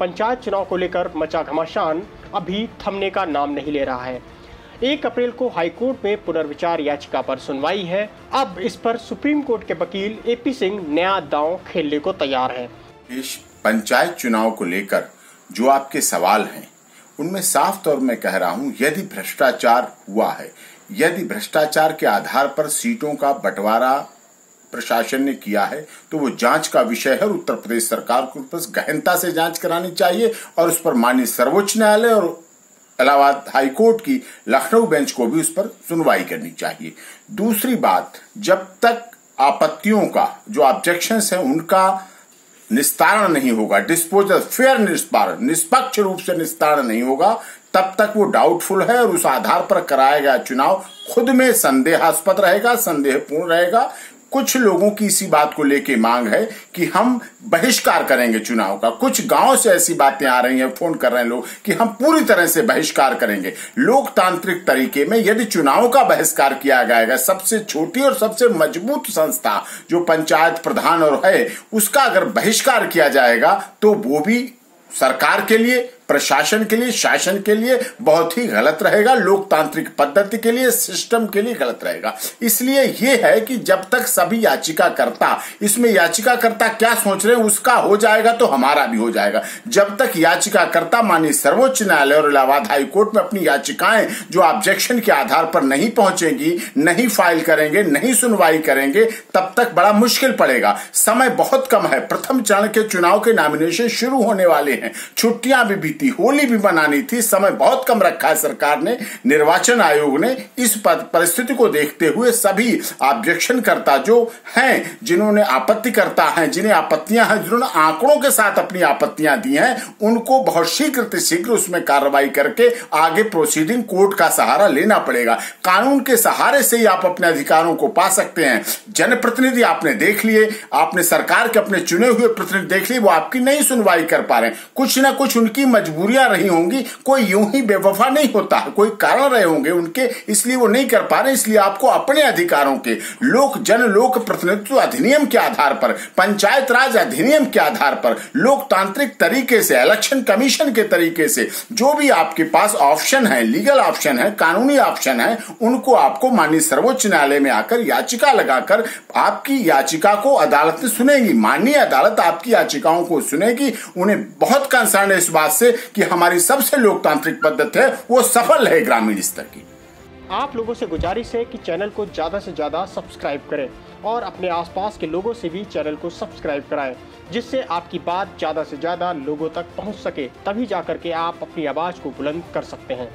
पंचायत चुनाव को लेकर मचा घमासान अभी थमने का नाम नहीं ले रहा है। 1 अप्रैल को हाईकोर्ट में पुनर्विचार याचिका पर सुनवाई है। अब इस पर सुप्रीम कोर्ट के वकील एपी सिंह नया दांव खेलने को तैयार हैं। इस पंचायत चुनाव को लेकर जो आपके सवाल हैं उनमें साफ तौर में कह रहा हूं, यदि भ्रष्टाचार हुआ है, यदि भ्रष्टाचार के आधार पर सीटों का बंटवारा प्रशासन ने किया है तो वो जांच का विषय है। उत्तर प्रदेश सरकार को बस गहनता से जांच करानी चाहिए और उस पर माननीय सर्वोच्च न्यायालय और इलाहाबाद हाईकोर्ट की लखनऊ बेंच को भी उस पर सुनवाई करनी चाहिए। दूसरी बात, जब तक आपत्तियों का जो ऑब्जेक्शंस है उनका निस्तारण नहीं होगा, डिस्पोजल फेयर निष्पक्ष रूप से निस्तारण नहीं होगा, तब तक वो डाउटफुल है और उस आधार पर कराया गया चुनाव खुद में संदेहास्पद रहेगा, संदेहपूर्ण रहेगा। कुछ लोगों की इसी बात को लेके मांग है कि हम बहिष्कार करेंगे चुनाव का। कुछ गांव से ऐसी बातें आ रही हैं, फोन कर रहे हैं लोग कि हम पूरी तरह से बहिष्कार करेंगे। लोकतांत्रिक तरीके में यदि चुनाव का बहिष्कार किया जाएगा, सबसे छोटी और सबसे मजबूत संस्था जो पंचायत प्रधान और है उसका अगर बहिष्कार किया जाएगा तो वो भी सरकार के लिए, प्रशासन के लिए, शासन के लिए बहुत ही गलत रहेगा, लोकतांत्रिक पद्धति के लिए, सिस्टम के लिए गलत रहेगा। इसलिए यह है कि जब तक सभी याचिकाकर्ता, इसमें याचिकाकर्ता क्या सोच रहे हैं उसका हो जाएगा तो हमारा भी हो जाएगा। जब तक याचिकाकर्ता माननीय सर्वोच्च न्यायालय और इलाहाबाद हाईकोर्ट में अपनी याचिकाएं जो ऑब्जेक्शन के आधार पर नहीं पहुंचेंगी, नहीं फाइल करेंगे, नहीं सुनवाई करेंगे, तब तक बड़ा मुश्किल पड़ेगा। समय बहुत कम है, प्रथम चरण के चुनाव के नॉमिनेशन शुरू होने वाले हैं, छुट्टियां भी बीती, होली भी मनानी थी, समय बहुत कम रखा है सरकार ने, निर्वाचन आयोग ने। इस परिस्थिति को देखते हुए सभी ऑब्जेक्शन करता जो हैं, जिन्होंने आपत्ति करता है, जिन्हें आपत्तियां हैं, जिन्होंने आंकड़ों के साथ अपनी आपत्तियां दी हैं, उनको बहुत शीघ्र उसमें कार्रवाई करके आगे प्रोसीडिंग कोर्ट का सहारा लेना पड़ेगा। कानून के सहारे से ही आप अपने अधिकारों को पा सकते हैं। जनप्रतिनिधि आपने देख लिए, आपने सरकार के अपने चुने हुए प्रतिनिधि देख लिए, वो आपकी नहीं सुनवाई कर पा रहे, कुछ ना कुछ उनकी मजबूरियां रही होंगी। कोई यूं ही बेवफा नहीं होता, कोई कारण रहे होंगे उनके, इसलिए वो नहीं कर पा रहे। इसलिए आपको अपने अधिकारों के लोक प्रतिनिधित्व अधिनियम के आधार पर, पंचायत राज अधिनियम के आधार पर, लोकतांत्रिक तरीके से, इलेक्शन कमीशन के तरीके से जो भी आपके पास ऑप्शन है, लीगल ऑप्शन है, कानूनी ऑप्शन है, उनको आपको माननीय सर्वोच्च न्यायालय में आकर याचिका लगाकर आपकी याचिका को अदालत ने सुनेगी। माननीय अदालत आपकी याचिकाओं को सुनेगी। उन्हें बहुत कंसर्न है इस बात से कि हमारी सबसे लोकतांत्रिक पद्धति है वो सफल है ग्रामीण स्तर की। आप लोगों से गुजारिश है कि चैनल को ज़्यादा से ज़्यादा सब्सक्राइब करें और अपने आसपास के लोगों से भी चैनल को सब्सक्राइब कराएं, जिससे आपकी बात ज़्यादा से ज़्यादा लोगों तक पहुंच सके। तभी जाकर के आप अपनी आवाज़ को बुलंद कर सकते हैं।